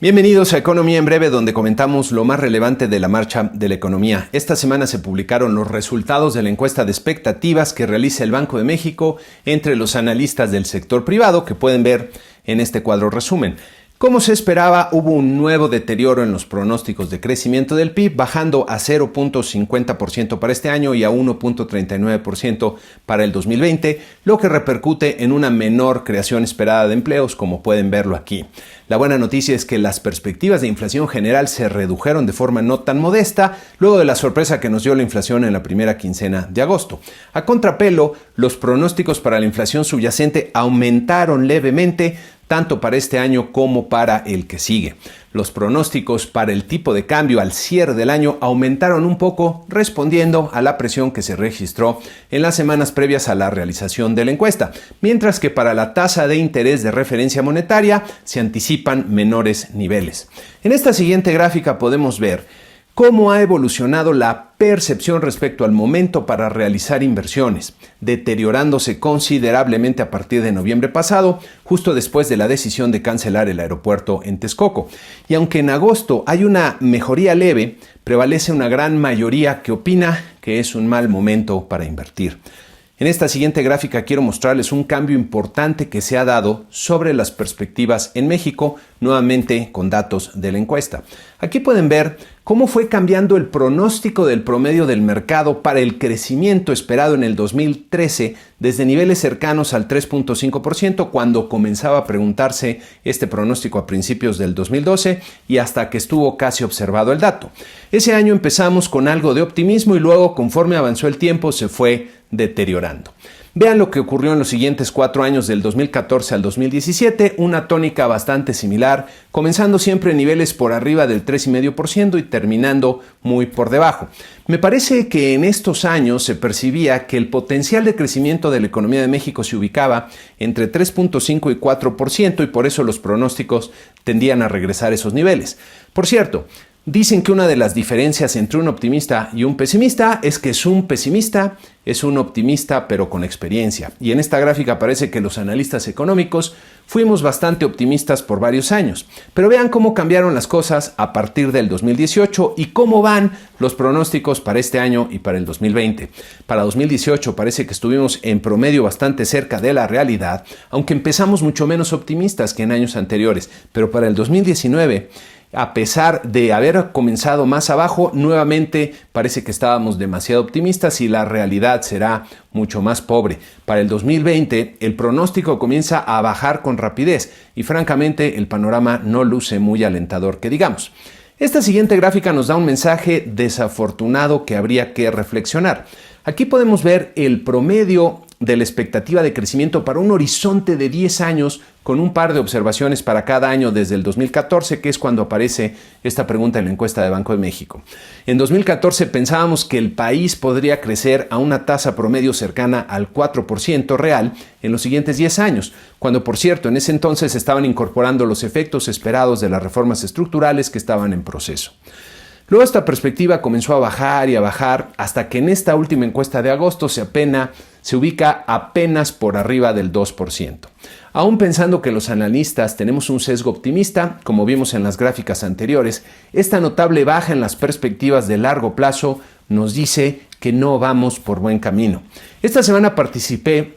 Bienvenidos a Economía en Breve, donde comentamos lo más relevante de la marcha de la economía. Esta semana se publicaron los resultados de la encuesta de expectativas que realiza el Banco de México entre los analistas del sector privado, que pueden ver en este cuadro resumen. Como se esperaba, hubo un nuevo deterioro en los pronósticos de crecimiento del PIB, bajando a 0.50% para este año y a 1.39% para el 2020, lo que repercute en una menor creación esperada de empleos, como pueden verlo aquí. La buena noticia es que las perspectivas de inflación general se redujeron de forma no tan modesta, luego de la sorpresa que nos dio la inflación en la primera quincena de agosto. A contrapelo, los pronósticos para la inflación subyacente aumentaron levemente, tanto para este año como para el que sigue. Los pronósticos para el tipo de cambio al cierre del año aumentaron un poco, respondiendo a la presión que se registró en las semanas previas a la realización de la encuesta, mientras que para la tasa de interés de referencia monetaria se anticipan menores niveles. En esta siguiente gráfica podemos ver cómo ha evolucionado la percepción respecto al momento para realizar inversiones, deteriorándose considerablemente a partir de noviembre pasado, justo después de la decisión de cancelar el aeropuerto en Texcoco. Y aunque en agosto hay una mejoría leve, prevalece una gran mayoría que opina que es un mal momento para invertir. En esta siguiente gráfica quiero mostrarles un cambio importante que se ha dado sobre las perspectivas en México, nuevamente con datos de la encuesta. Aquí pueden ver cómo fue cambiando el pronóstico del promedio del mercado para el crecimiento esperado en el 2013 desde niveles cercanos al 3.5% cuando comenzaba a preguntarse este pronóstico a principios del 2012 y hasta que estuvo casi observado el dato. Ese año empezamos con algo de optimismo y luego, conforme avanzó el tiempo, se fue deteriorando. Vean lo que ocurrió en los siguientes 4 años, del 2014 al 2017, una tónica bastante similar, comenzando siempre en niveles por arriba del 3,5% y terminando muy por debajo. Me parece que en estos años se percibía que el potencial de crecimiento de la economía de México se ubicaba entre 3.5 y 4% y por eso los pronósticos tendían a regresar a esos niveles. Por cierto, dicen que una de las diferencias entre un optimista y un pesimista es que un pesimista es un optimista pero con experiencia. Y en esta gráfica parece que los analistas económicos fuimos bastante optimistas por varios años. Pero vean cómo cambiaron las cosas a partir del 2018 y cómo van los pronósticos para este año y para el 2020. Para 2018 parece que estuvimos en promedio bastante cerca de la realidad, aunque empezamos mucho menos optimistas que en años anteriores. Pero para el 2019... a pesar de haber comenzado más abajo, nuevamente parece que estábamos demasiado optimistas y la realidad será mucho más pobre. Para el 2020, el pronóstico comienza a bajar con rapidez y francamente el panorama no luce muy alentador, que digamos. Esta siguiente gráfica nos da un mensaje desafortunado que habría que reflexionar. Aquí podemos ver el promedio de la expectativa de crecimiento para un horizonte de 10 años con un par de observaciones para cada año desde el 2014, que es cuando aparece esta pregunta en la encuesta de Banco de México. En 2014 pensábamos que el país podría crecer a una tasa promedio cercana al 4% real en los siguientes 10 años, cuando por cierto en ese entonces estaban incorporando los efectos esperados de las reformas estructurales que estaban en proceso. Luego esta perspectiva comenzó a bajar y a bajar hasta que en esta última encuesta de agosto se ubica apenas por arriba del 2%. Aún pensando que los analistas tenemos un sesgo optimista, como vimos en las gráficas anteriores, esta notable baja en las perspectivas de largo plazo nos dice que no vamos por buen camino. Esta semana participé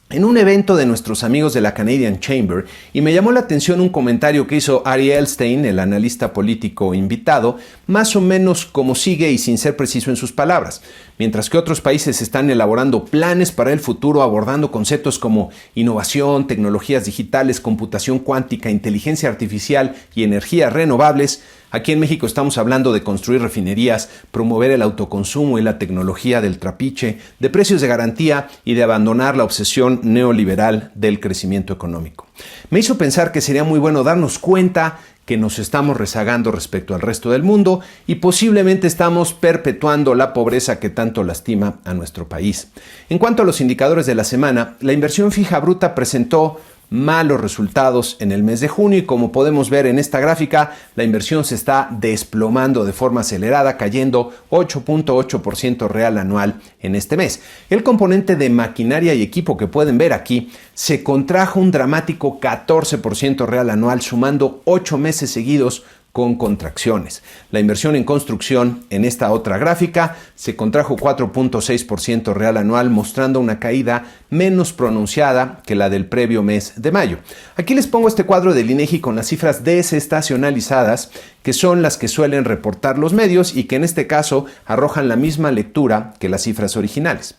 en un evento de nuestros amigos de la Canadian Chamber y me llamó la atención un comentario que hizo Ari Elstein, el analista político invitado, más o menos como sigue y sin ser preciso en sus palabras. Mientras que otros países están elaborando planes para el futuro abordando conceptos como innovación, tecnologías digitales, computación cuántica, inteligencia artificial y energías renovables, aquí en México estamos hablando de construir refinerías, promover el autoconsumo y la tecnología del trapiche, de precios de garantía y de abandonar la obsesión neoliberal del crecimiento económico. Me hizo pensar que sería muy bueno darnos cuenta que nos estamos rezagando respecto al resto del mundo y posiblemente estamos perpetuando la pobreza que tanto lastima a nuestro país. En cuanto a los indicadores de la semana, la inversión fija bruta presentó malos resultados en el mes de junio y como podemos ver en esta gráfica, la inversión se está desplomando de forma acelerada, cayendo 8.8% real anual en este mes. El componente de maquinaria y equipo que pueden ver aquí se contrajo un dramático 14% real anual, sumando 8 meses seguidos con contracciones. La inversión en construcción en esta otra gráfica se contrajo 4.6% real anual, mostrando una caída menos pronunciada que la del previo mes de mayo. Aquí les pongo este cuadro del INEGI con las cifras desestacionalizadas, que son las que suelen reportar los medios y que en este caso arrojan la misma lectura que las cifras originales.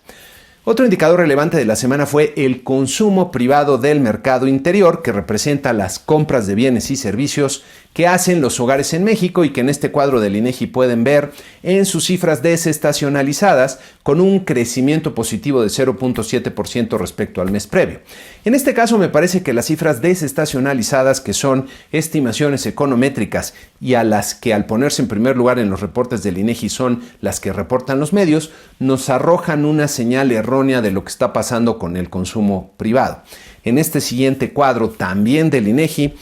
Otro indicador relevante de la semana fue el consumo privado del mercado interior, que representa las compras de bienes y servicios que hacen los hogares en México y que en este cuadro del INEGI pueden ver en sus cifras desestacionalizadas con un crecimiento positivo de 0.7% respecto al mes previo. En este caso me parece que las cifras desestacionalizadas, que son estimaciones econométricas y a las que al ponerse en primer lugar en los reportes del INEGI son las que reportan los medios, nos arrojan una señal errónea de lo que está pasando con el consumo privado. En este siguiente cuadro también del INEGI,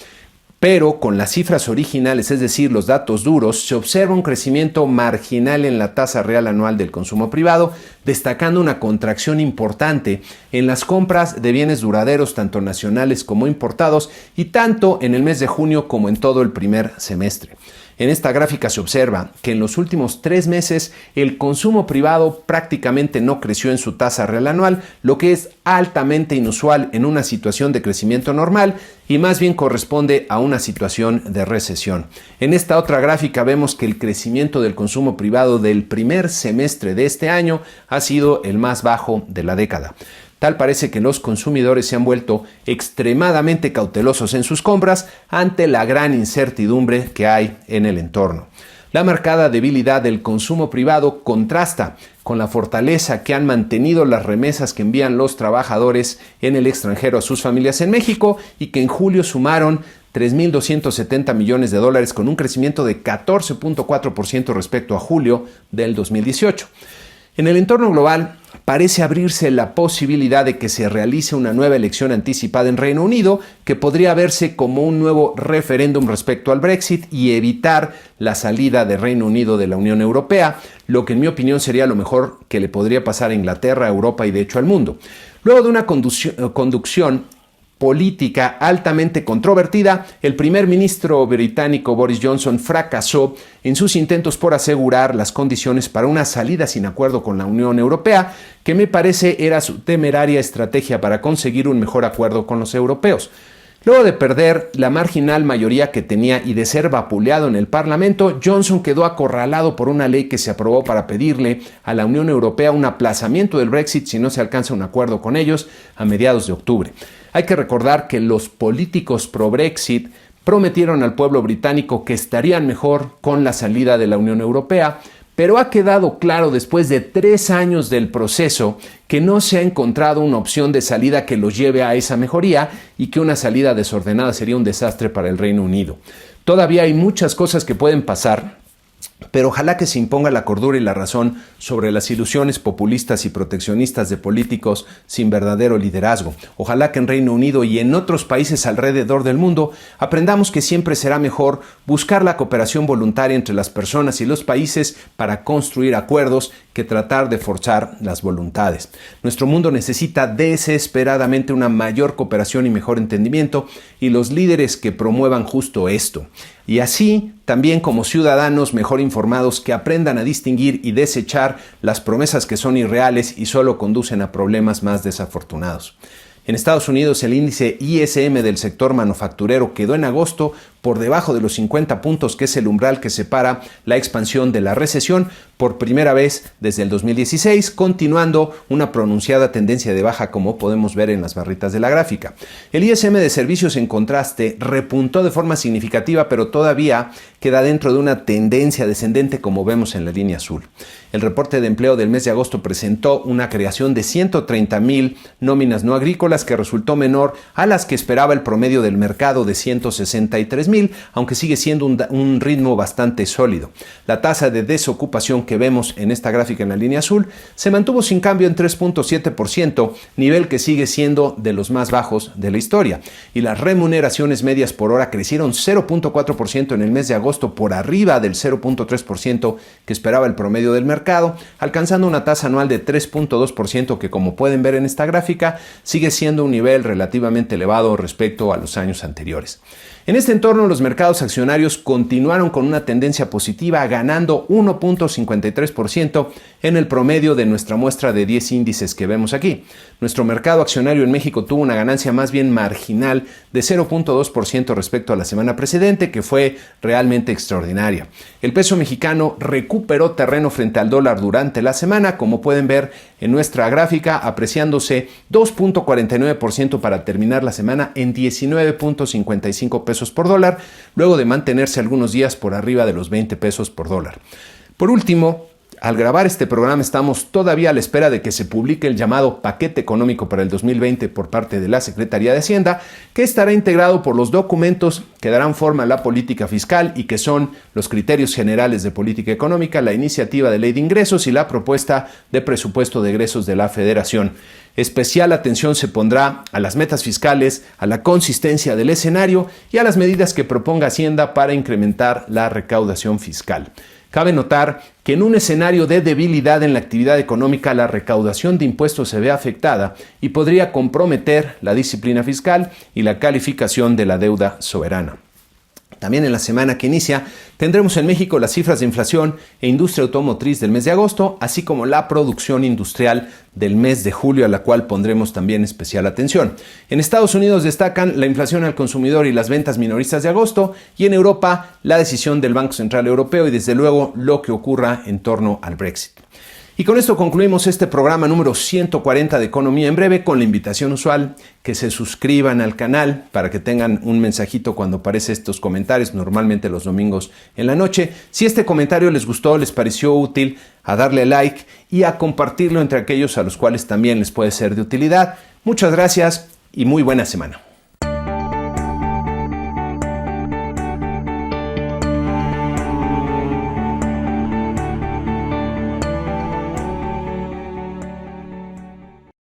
pero con las cifras originales, es decir, los datos duros, se observa un crecimiento marginal en la tasa real anual del consumo privado, destacando una contracción importante en las compras de bienes duraderos, tanto nacionales como importados, y tanto en el mes de junio como en todo el primer semestre. En esta gráfica se observa que en los últimos 3 meses el consumo privado prácticamente no creció en su tasa real anual, lo que es altamente inusual en una situación de crecimiento normal y más bien corresponde a una situación de recesión. En esta otra gráfica vemos que el crecimiento del consumo privado del primer semestre de este año ha sido el más bajo de la década. Tal parece que los consumidores se han vuelto extremadamente cautelosos en sus compras ante la gran incertidumbre que hay en el entorno. La marcada debilidad del consumo privado contrasta con la fortaleza que han mantenido las remesas que envían los trabajadores en el extranjero a sus familias en México y que en julio sumaron $3,270 millones con un crecimiento de 14.4% respecto a julio del 2018. En el entorno global, parece abrirse la posibilidad de que se realice una nueva elección anticipada en Reino Unido, que podría verse como un nuevo referéndum respecto al Brexit y evitar la salida de Reino Unido de la Unión Europea, lo que en mi opinión sería lo mejor que le podría pasar a Inglaterra, a Europa y de hecho al mundo. Luego de una conducción política altamente controvertida, el primer ministro británico Boris Johnson fracasó en sus intentos por asegurar las condiciones para una salida sin acuerdo con la Unión Europea, que me parece era su temeraria estrategia para conseguir un mejor acuerdo con los europeos. Luego de perder la marginal mayoría que tenía y de ser vapuleado en el Parlamento, Johnson quedó acorralado por una ley que se aprobó para pedirle a la Unión Europea un aplazamiento del Brexit si no se alcanza un acuerdo con ellos a mediados de octubre. Hay que recordar que los políticos pro-Brexit prometieron al pueblo británico que estarían mejor con la salida de la Unión Europea, pero ha quedado claro después de 3 años del proceso que no se ha encontrado una opción de salida que los lleve a esa mejoría y que una salida desordenada sería un desastre para el Reino Unido. Todavía hay muchas cosas que pueden pasar, pero ojalá que se imponga la cordura y la razón sobre las ilusiones populistas y proteccionistas de políticos sin verdadero liderazgo. Ojalá que en Reino Unido y en otros países alrededor del mundo aprendamos que siempre será mejor buscar la cooperación voluntaria entre las personas y los países para construir acuerdos que tratar de forzar las voluntades. Nuestro mundo necesita desesperadamente una mayor cooperación y mejor entendimiento y los líderes que promuevan justo esto. Y así, también como ciudadanos mejor informados que aprendan a distinguir y desechar las promesas que son irreales y solo conducen a problemas más desafortunados. En Estados Unidos, el índice ISM del sector manufacturero quedó en agosto por debajo de los 50 puntos, que es el umbral que separa la expansión de la recesión por primera vez desde el 2016, continuando una pronunciada tendencia de baja, como podemos ver en las barritas de la gráfica. El ISM de servicios, en contraste, repuntó de forma significativa, pero todavía queda dentro de una tendencia descendente, como vemos en la línea azul. El reporte de empleo del mes de agosto presentó una creación de 130,000 nóminas no agrícolas, que resultó menor a las que esperaba el promedio del mercado de 163,000, 10,000, aunque sigue siendo un ritmo bastante sólido. La tasa de desocupación que vemos en esta gráfica en la línea azul se mantuvo sin cambio en 3.7%, nivel que sigue siendo de los más bajos de la historia. Y las remuneraciones medias por hora crecieron 0.4% en el mes de agosto, por arriba del 0.3% que esperaba el promedio del mercado, alcanzando una tasa anual de 3.2% que, como pueden ver en esta gráfica, sigue siendo un nivel relativamente elevado respecto a los años anteriores. En este entorno, los mercados accionarios continuaron con una tendencia positiva, ganando 1.53% en el promedio de nuestra muestra de 10 índices que vemos aquí. Nuestro mercado accionario en México tuvo una ganancia más bien marginal de 0.2% respecto a la semana precedente, que fue realmente extraordinaria. El peso mexicano recuperó terreno frente al dólar durante la semana, como pueden ver en nuestra gráfica, apreciándose 2.49% para terminar la semana en 19.55 pesos por dólar, luego de mantenerse algunos días por arriba de los 20 pesos por dólar. Por último, al grabar este programa estamos todavía a la espera de que se publique el llamado paquete económico para el 2020 por parte de la Secretaría de Hacienda, que estará integrado por los documentos que darán forma a la política fiscal y que son los criterios generales de política económica, la iniciativa de ley de ingresos y la propuesta de presupuesto de egresos de la Federación. Especial atención se pondrá a las metas fiscales, a la consistencia del escenario y a las medidas que proponga Hacienda para incrementar la recaudación fiscal. Cabe notar que en un escenario de debilidad en la actividad económica, la recaudación de impuestos se ve afectada y podría comprometer la disciplina fiscal y la calificación de la deuda soberana. También en la semana que inicia tendremos en México las cifras de inflación e industria automotriz del mes de agosto, así como la producción industrial del mes de julio, a la cual pondremos también especial atención. En Estados Unidos destacan la inflación al consumidor y las ventas minoristas de agosto, y en Europa la decisión del Banco Central Europeo y desde luego lo que ocurra en torno al Brexit. Y con esto concluimos este programa número 140 de Economía en Breve, con la invitación usual que se suscriban al canal para que tengan un mensajito cuando aparecen estos comentarios, normalmente los domingos en la noche. Si este comentario les gustó, les pareció útil, a darle like y a compartirlo entre aquellos a los cuales también les puede ser de utilidad. Muchas gracias y muy buena semana.